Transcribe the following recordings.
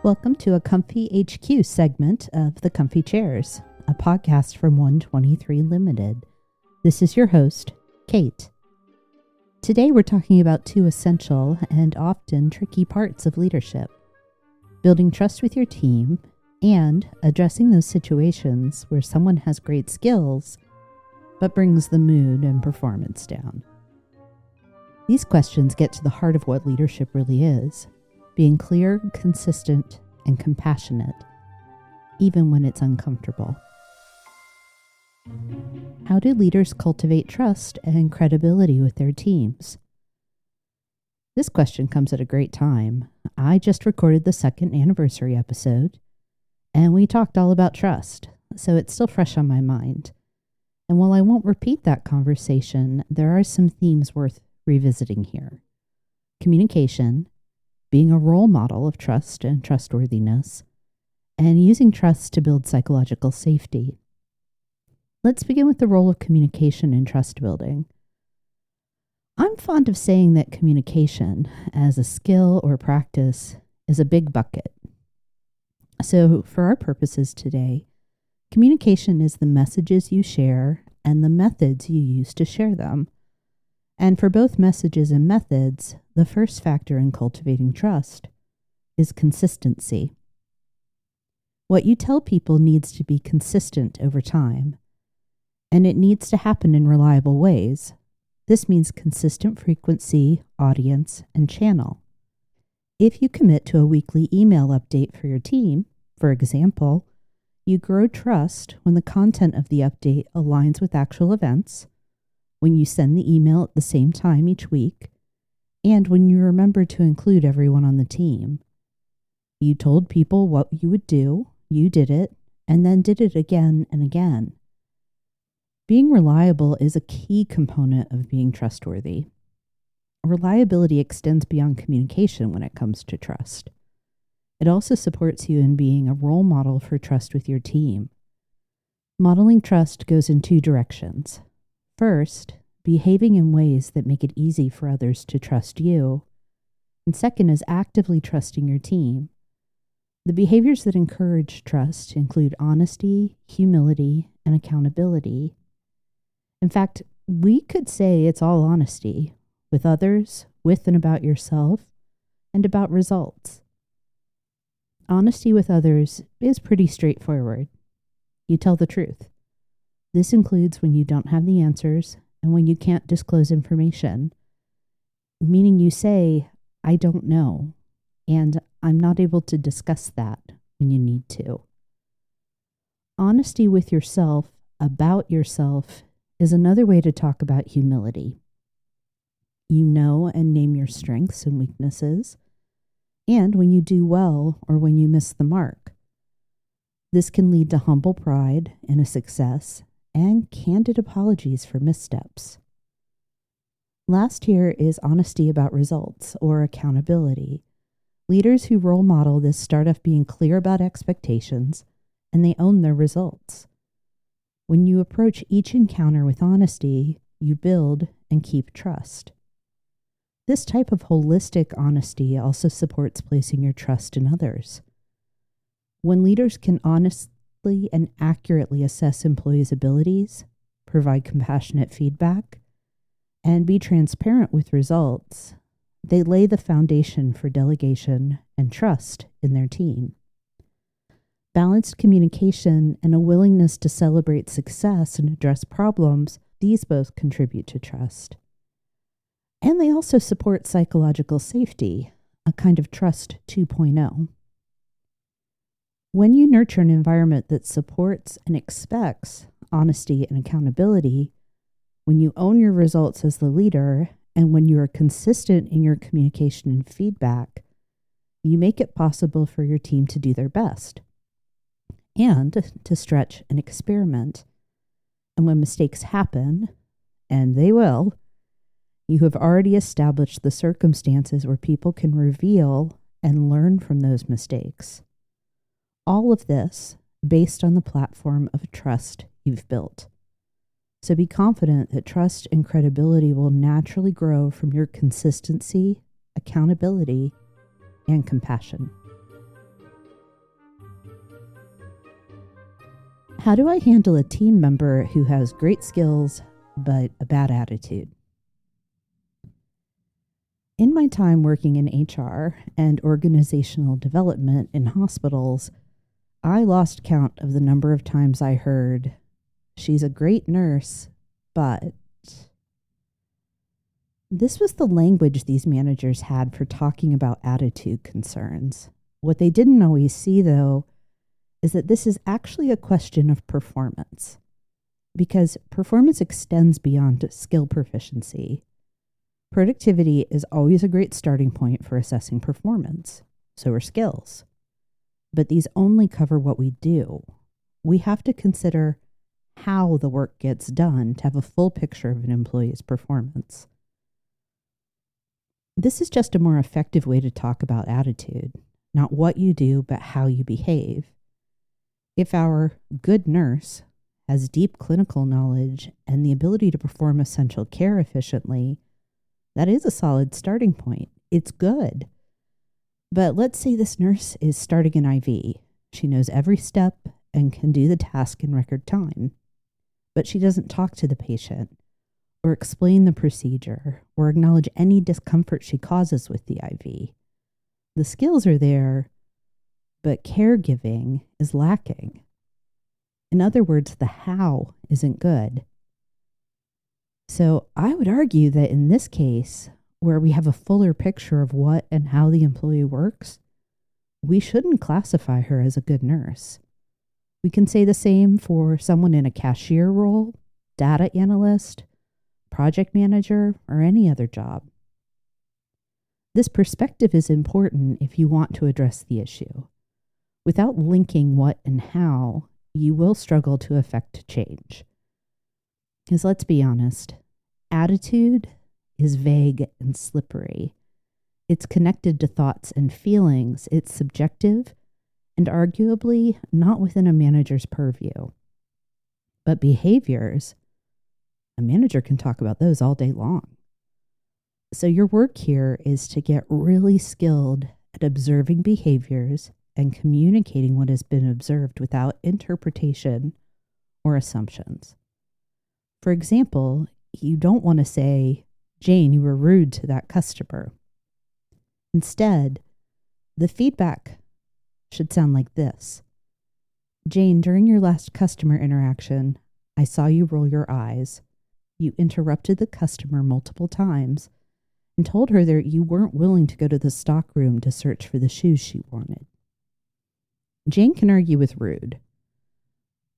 Welcome to a comfyHQ segment of The Comfy Chairs, a podcast from 123 Limited. This is your host, Kate. Today we're talking about two essential and often tricky parts of leadership: building trust with your team and addressing those situations where someone has great skills but brings the mood and performance down. These questions get to the heart of what leadership really is: being clear, consistent, and compassionate, even when it's uncomfortable. How do leaders cultivate trust and credibility with their teams? This question comes at a great time. I just recorded the second anniversary episode, and we talked all about trust, so it's still fresh on my mind. And while I won't repeat that conversation, there are some themes worth revisiting here: communication, being a role model of trust and trustworthiness, and using trust to build psychological safety. Let's begin with the role of communication in trust building. I'm fond of saying that communication, as a skill or practice, is a big bucket. So for our purposes today, communication is the messages you share and the methods you use to share them. And for both messages and methods, the first factor in cultivating trust is consistency. What you tell people needs to be consistent over time, and it needs to happen in reliable ways. This means consistent frequency, audience, and channel. If you commit to a weekly email update for your team, for example, you grow trust when the content of the update aligns with actual events, when you send the email at the same time each week, and when you remember to include everyone on the team. You told people what you would do, you did it, and then did it again and again. Being reliable is a key component of being trustworthy. Reliability extends beyond communication when it comes to trust. It also supports you in being a role model for trust with your team. Modeling trust goes in two directions. First, behaving in ways that make it easy for others to trust you. And second is actively trusting your team. The behaviors that encourage trust include honesty, humility, and accountability. In fact, we could say it's all honesty with others, with and about yourself, and about results. Honesty with others is pretty straightforward. You tell the truth. This includes when you don't have the answers and when you can't disclose information, meaning you say, "I don't know," and "I'm not able to discuss that" when you need to. Honesty with yourself, about yourself, is another way to talk about humility. You know and name your strengths and weaknesses, and when you do well or when you miss the mark. This can lead to humble pride in a success and candid apologies for missteps. Last here is honesty about results or accountability. Leaders who role model this start off being clear about expectations, and they own their results. When you approach each encounter with honesty, you build and keep trust. This type of holistic honesty also supports placing your trust in others. When leaders can honestly and accurately assess employees' abilities, provide compassionate feedback, and be transparent with results, they lay the foundation for delegation and trust in their team. Balanced communication and a willingness to celebrate success and address problems, these both contribute to trust. And they also support psychological safety, a kind of trust 2.0. When you nurture an environment that supports and expects honesty and accountability, when you own your results as the leader, and when you are consistent in your communication and feedback, you make it possible for your team to do their best and to stretch and experiment. And when mistakes happen, and they will, you have already established the circumstances where people can reveal and learn from those mistakes. All of this based on the platform of trust you've built. So be confident that trust and credibility will naturally grow from your consistency accountability, and compassion. How do I handle a team member who has great skills but a bad attitude? In my time working in HR and organizational development in hospitals, I lost count of the number of times I heard, "She's a great nurse, but..." This was the language these managers had for talking about attitude concerns. What they didn't always see, though, is that this is actually a question of performance, because performance extends beyond skill proficiency. Productivity is always a great starting point for assessing performance. So are skills. But these only cover what we do. We have to consider how the work gets done to have a full picture of an employee's performance. This is just a more effective way to talk about attitude, not what you do, but how you behave. If our good nurse has deep clinical knowledge and the ability to perform essential care efficiently, that is a solid starting point. It's good. But let's say this nurse is starting an IV. She knows every step and can do the task in record time. But she doesn't talk to the patient or explain the procedure or acknowledge any discomfort she causes with the IV. The skills are there, but caregiving is lacking. In other words, the how isn't good. So I would argue that in this case, where we have a fuller picture of what and how the employee works, we shouldn't classify her as a good nurse. We can say the same for someone in a cashier role, data analyst, project manager, or any other job. This perspective is important if you want to address the issue. Without linking what and how, you will struggle to affect change. Because let's be honest, attitude is vague and slippery. It's connected to thoughts and feelings. It's subjective and arguably not within a manager's purview. But behaviors, a manager can talk about those all day long. So your work here is to get really skilled at observing behaviors and communicating what has been observed without interpretation or assumptions. For example, you don't want to say, "Jane, you were rude to that customer." Instead, the feedback should sound like this: "Jane, during your last customer interaction, I saw you roll your eyes. You interrupted the customer multiple times and told her that you weren't willing to go to the stock room to search for the shoes she wanted." Jane can argue with rude,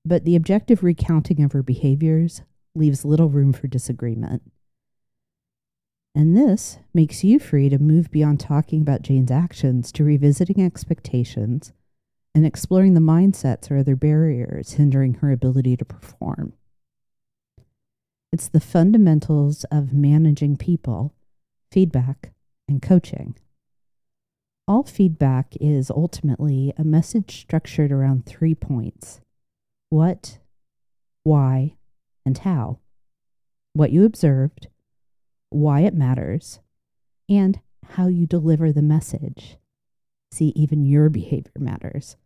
but the objective recounting of her behaviors leaves little room for disagreement. And this makes you free to move beyond talking about Jane's actions to revisiting expectations and exploring the mindsets or other barriers hindering her ability to perform. It's the fundamentals of managing people, feedback, and coaching. All feedback is ultimately a message structured around 3 points: what, why, and how. What you observed, why it matters, and how you deliver the message. See, even your behavior matters.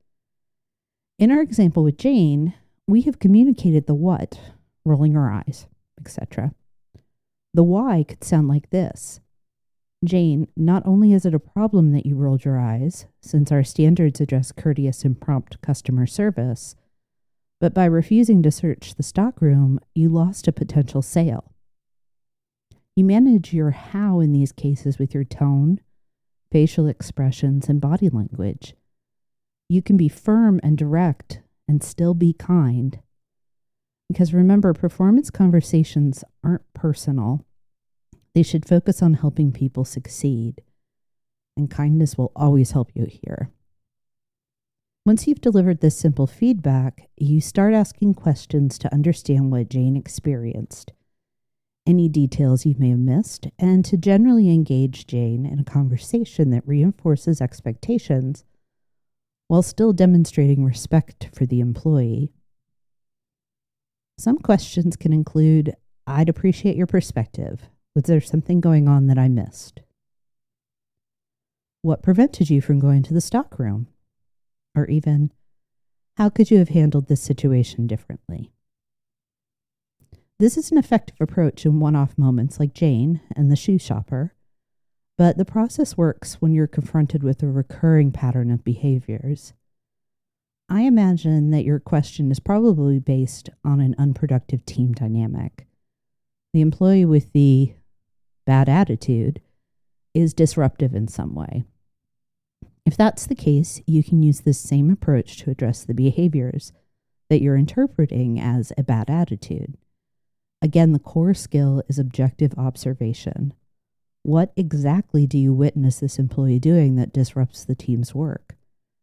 In our example with Jane, we have communicated the what, rolling her eyes, etc. The why could sound like this: "Jane, not only is it a problem that you rolled your eyes, since our standards address courteous and prompt customer service, but by refusing to search the stockroom, you lost a potential sale." You manage your how in these cases with your tone, facial expressions, and body language. You can be firm and direct and still be kind. Because remember, performance conversations aren't personal. They should focus on helping people succeed. And kindness will always help you here. Once you've delivered this simple feedback, you start asking questions to understand what Jane experienced, any details you may have missed, and to generally engage Jane in a conversation that reinforces expectations while still demonstrating respect for the employee. Some questions can include, "I'd appreciate your perspective. Was there something going on that I missed?" What prevented you from going to the stockroom? Or even, how could you have handled this situation differently? This is an effective approach in one-off moments like Jane and the shoe shopper, but the process works when you're confronted with a recurring pattern of behaviors. I imagine that your question is probably based on an unproductive team dynamic. The employee with the bad attitude is disruptive in some way. If that's the case, you can use this same approach to address the behaviors that you're interpreting as a bad attitude. Again, the core skill is objective observation. What exactly do you witness this employee doing that disrupts the team's work?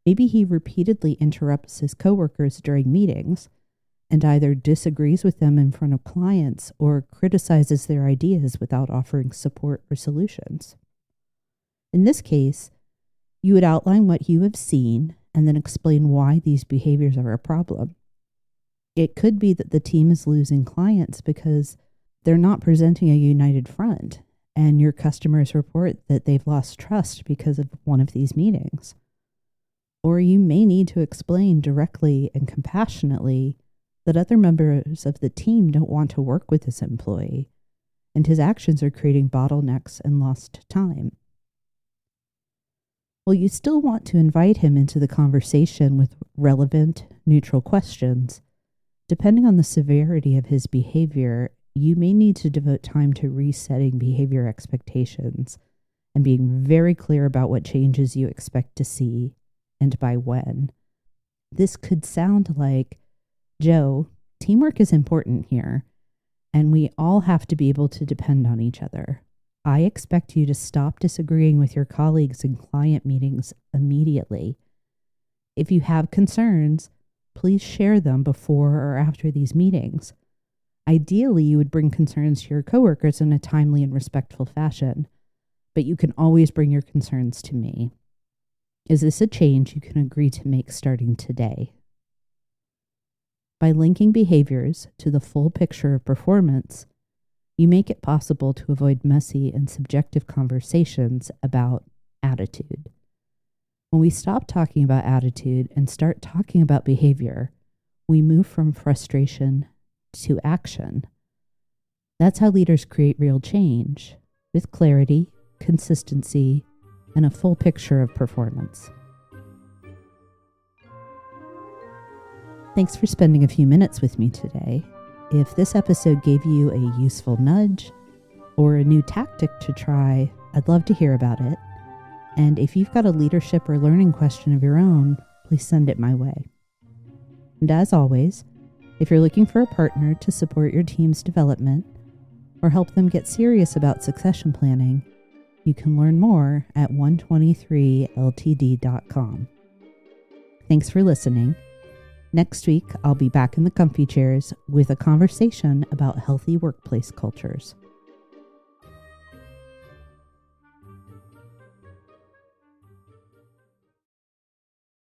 Maybe he repeatedly interrupts his coworkers during meetings and either disagrees with them in front of clients or criticizes their ideas without offering support or solutions. In this case, you would outline what you have seen and then explain why these behaviors are a problem. It could be that the team is losing clients because they're not presenting a united front, and your customers report that they've lost trust because of one of these meetings. Or you may need to explain directly and compassionately that other members of the team don't want to work with this employee, and his actions are creating bottlenecks and lost time. Well, you still want to invite him into the conversation with relevant, neutral questions. Depending on the severity of his behavior, you may need to devote time to resetting behavior expectations and being very clear about what changes you expect to see and by when. This could sound like, Joe, teamwork is important here, and we all have to be able to depend on each other. I expect you to stop disagreeing with your colleagues in client meetings immediately. If you have concerns, please share them before or after these meetings. Ideally, you would bring concerns to your coworkers in a timely and respectful fashion, but you can always bring your concerns to me. Is this a change you can agree to make starting today? By linking behaviors to the full picture of performance, you make it possible to avoid messy and subjective conversations about attitude. When we stop talking about attitude and start talking about behavior, we move from frustration to action. That's how leaders create real change, with clarity, consistency, and a full picture of performance. Thanks for spending a few minutes with me today. If this episode gave you a useful nudge or a new tactic to try, I'd love to hear about it. And if you've got a leadership or learning question of your own, please send it my way. And as always, if you're looking for a partner to support your team's development or help them get serious about succession planning, you can learn more at 123ltd.com. Thanks for listening. Next week, I'll be back in the comfy chairs with a conversation about healthy workplace cultures.